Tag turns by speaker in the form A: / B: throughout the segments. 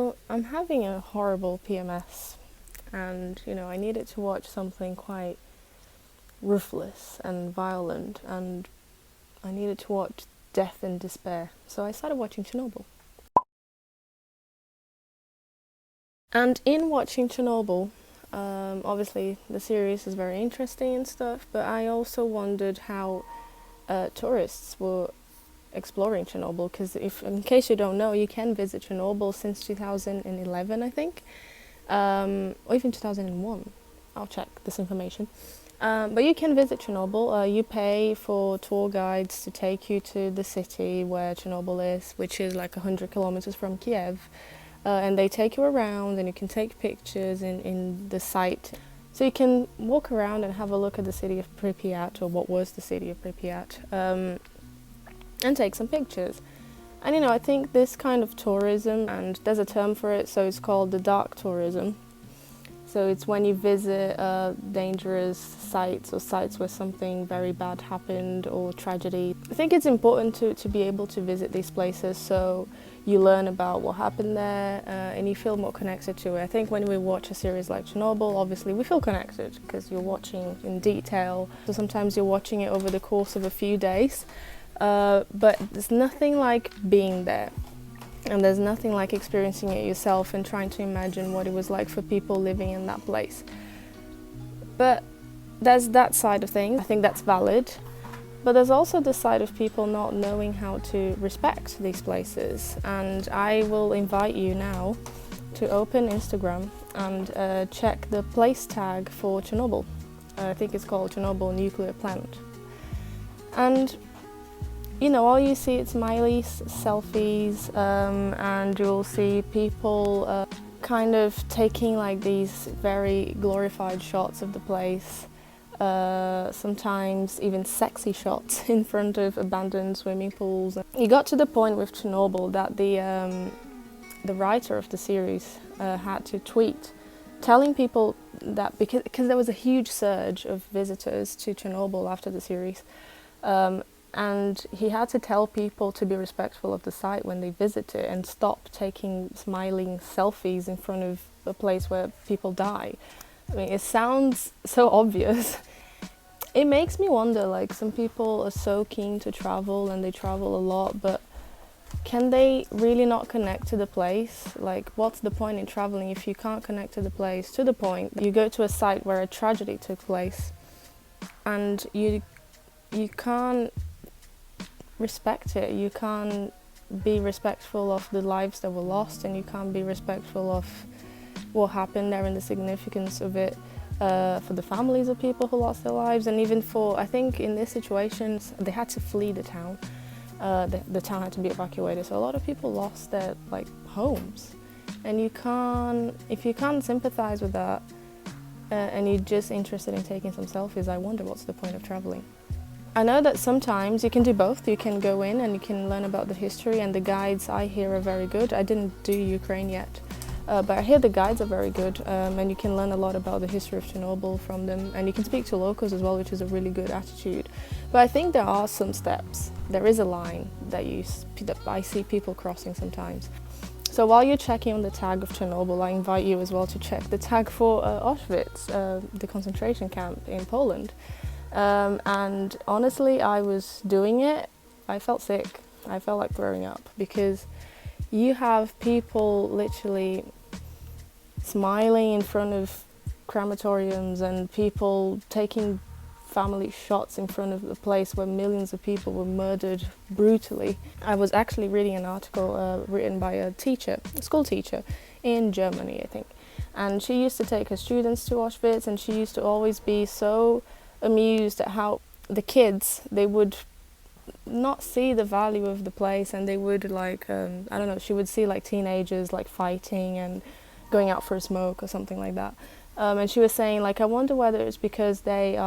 A: So I'm having a horrible PMS, and I needed to watch something quite ruthless and violent, and I needed to watch death and despair. So I started watching Chernobyl. And in watching Chernobyl, obviously the series is very interesting and stuff, but I also wondered how tourists were exploring Chernobyl, because if, in case you don't know, you can visit Chernobyl since 2011, I think, or even 2001. I'll check this information. But you can visit Chernobyl. You pay for tour guides to take you to the city where Chernobyl is, which is like 100 kilometers from Kiev. And they take you around, and you can take pictures in the site. So you can walk around and have a look at the city of Pripyat, or what was the city of Pripyat, and take some pictures. And I think this kind of tourism, and there's a term for it, so it's called the dark tourism. So it's when you visit dangerous sites, or sites where something very bad happened or tragedy. I think it's important to be able to visit these places so you learn about what happened there, and you feel more connected to it. I think when we watch a series like Chernobyl, obviously we feel connected because you're watching in detail. So sometimes you're watching it over the course of a few days, but there's nothing like being there. And there's nothing like experiencing it yourself and trying to imagine what it was like for people living in that place. But there's that side of things. I think that's valid. But there's also the side of people not knowing how to respect these places. And I will invite you now to open Instagram and check the place tag for Chernobyl. I think it's called Chernobyl nuclear plant. And all you see is smileys, selfies, and you'll see people kind of taking like these very glorified shots of the place. Sometimes even sexy shots in front of abandoned swimming pools. It got to the point with Chernobyl that the writer of the series had to tweet telling people that because there was a huge surge of visitors to Chernobyl after the series, and he had to tell people to be respectful of the site when they visit it and stop taking smiling selfies in front of a place where people die. I mean, it sounds so obvious. It makes me wonder, like, some people are so keen to travel and they travel a lot, but can they really not connect to the place? Like, what's the point in traveling if you can't connect to the place, to the point you go to a site where a tragedy took place and you can't respect it, you can't be respectful of the lives that were lost, and you can't be respectful of what happened there and the significance of it for the families of people who lost their lives, and even for, I think in this situation, they had to flee the town. The town had to be evacuated, so a lot of people lost their homes, and if you can't sympathize with that, and you're just interested in taking some selfies, I wonder what's the point of traveling. I know that sometimes you can do both. You can go in and you can learn about the history, and the guides I hear are very good. I didn't do Ukraine yet, but I hear the guides are very good, and you can learn a lot about the history of Chernobyl from them, and you can speak to locals as well, which is a really good attitude. But I think there are some steps. There is a line that I see people crossing sometimes. So while you're checking on the tag of Chernobyl, I invite you as well to check the tag for Auschwitz, the concentration camp in Poland. And honestly, I was doing it, I felt sick. I felt like throwing up, because you have people literally smiling in front of crematoriums and people taking family shots in front of a place where millions of people were murdered brutally. I was actually reading an article written by a school teacher in Germany, I think. And she used to take her students to Auschwitz, and she used to always be so amused at how the kids, they would not see the value of the place, and they would she would see teenagers fighting and going out for a smoke or something like that, and she was saying I wonder whether it's because they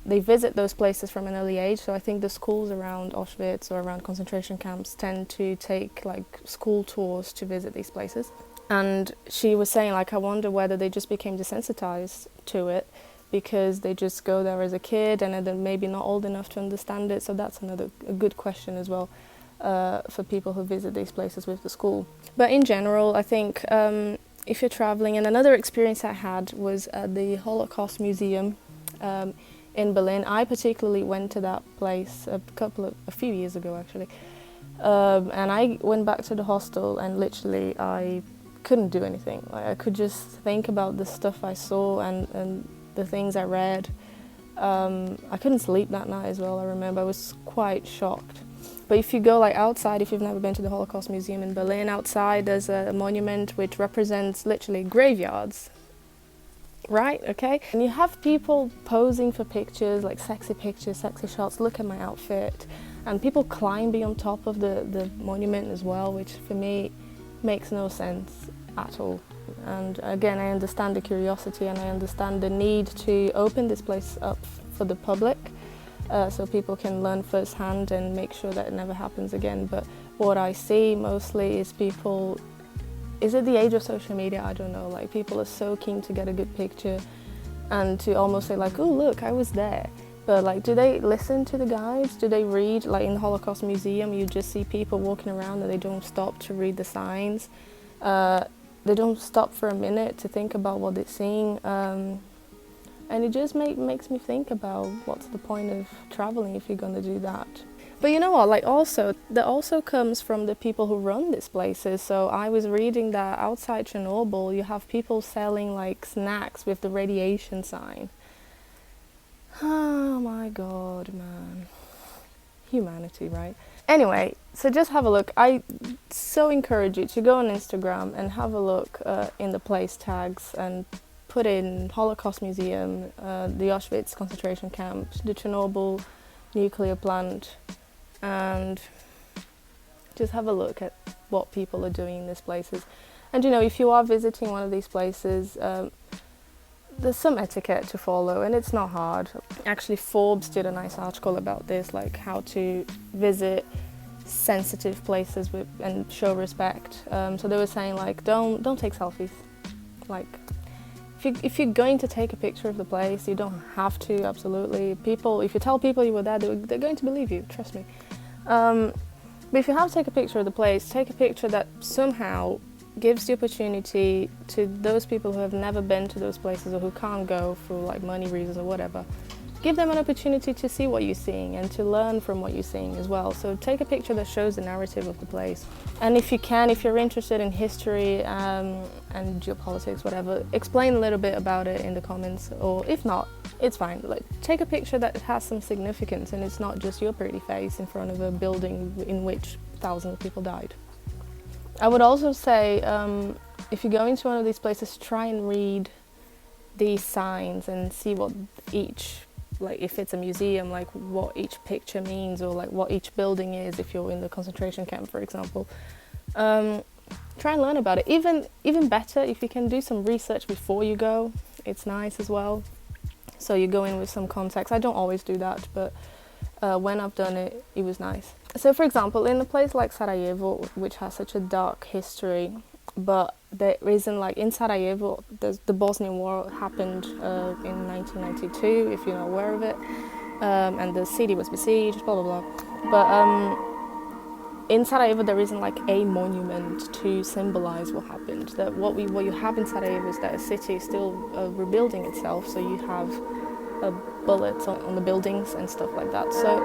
A: visit those places from an early age. So I think the schools around Auschwitz or around concentration camps tend to take school tours to visit these places, and she was saying I wonder whether they just became desensitized to it because they just go there as a kid and then maybe not old enough to understand it. So that's a good question as well. for people who visit these places with the school. But in general, I think if you're traveling, and another experience I had was at the Holocaust Museum in Berlin. I particularly went to that place a few years ago actually, and I went back to the hostel and literally I couldn't do anything. Like, I could just think about the stuff I saw and the things I read. I couldn't sleep that night as well. I remember I was quite shocked. But if you go like outside, if you've never been to the Holocaust Museum in Berlin, outside there's a monument which represents literally graveyards. Right, okay? And you have people posing for pictures, like sexy pictures, sexy shots, look at my outfit. And people climbing on top of the monument as well, which for me makes no sense at all. And again, I understand the curiosity and I understand the need to open this place up for the public so people can learn firsthand and make sure that it never happens again. But what I see mostly is people, is it the age of social media? I don't know, like people are so keen to get a good picture and to almost say like, oh look, I was there. But like, do they listen to the guides? Do they read? Like in the Holocaust Museum, you just see people walking around and they don't stop to read the signs. They don't stop for a minute to think about what they're seeing. And it just makes me think about what's the point of traveling if you're going to do that. But you know what, like that also comes from the people who run these places. So I was reading that outside Chernobyl, you have people selling like snacks with the radiation sign. Oh my God, man. Humanity, right? Anyway, so just have a look. I so encourage you to go on Instagram and have a look in the place tags and put in Holocaust Museum, the Auschwitz concentration camp, the Chernobyl nuclear plant, and just have a look at what people are doing in these places. And you know, if you are visiting one of these places, there's some etiquette to follow and it's not hard. Actually, Forbes did a nice article about this, like how to visit sensitive places and show respect. So they were saying like, don't take selfies. Like, if you're going to take a picture of the place, you don't have to, absolutely. People, if you tell people you were there, they're going to believe you, trust me. But if you have to take a picture of the place, take a picture that somehow gives the opportunity to those people who have never been to those places or who can't go for like money reasons or whatever. Give them an opportunity to see what you're seeing and to learn from what you're seeing as well. So take a picture that shows the narrative of the place. And if you can, if you're interested in history and geopolitics, whatever, explain a little bit about it in the comments, or if not, it's fine. Like, take a picture that has some significance and it's not just your pretty face in front of a building in which thousands of people died. I would also say, if you go into one of these places, try and read these signs and see what each, like if it's a museum, like what each picture means, or like what each building is if you're in the concentration camp, for example. Try and learn about it. Even better, if you can do some research before you go, it's nice as well. So you go in with some context. I don't always do that, but when I've done it, it was nice. So for example, in a place like Sarajevo, which has such a dark history, but there isn't, like in Sarajevo, the Bosnian War happened in 1992, if you're not aware of it, and the city was besieged, blah, blah, blah. But in Sarajevo, there isn't like a monument to symbolize what happened. That what you have in Sarajevo is that a city is still rebuilding itself, so you have bullets on the buildings and stuff like that. So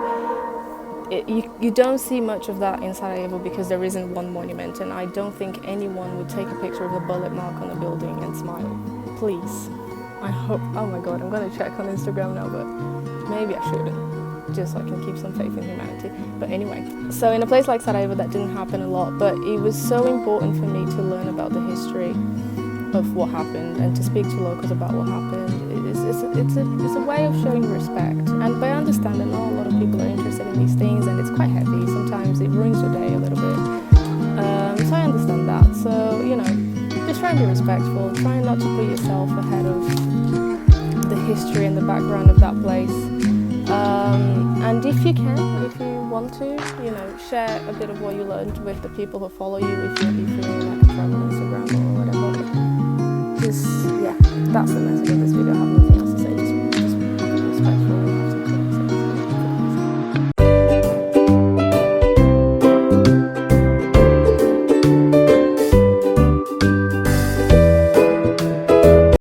A: you don't see much of that in Sarajevo because there isn't one monument, and I don't think anyone would take a picture of a bullet mark on a building and smile. Please. I hope. Oh my God, I'm going to check on Instagram now, but maybe I shouldn't, just so I can keep some faith in humanity. But anyway, so in a place like Sarajevo, that didn't happen a lot, but it was so important for me to learn about the history of what happened and to speak to locals about what happened. It's a way of showing respect, and by understanding, not a lot of people are interested in these things, and it's quite heavy. Sometimes it ruins your day a little bit. So I understand that. So you know, just try and be respectful. Try not to put yourself ahead of the history and the background of that place. And if you can, if you want to, you know, share a bit of what you learned with the people who follow you. If you're like a travel Instagram or whatever. Just yeah, that's the message.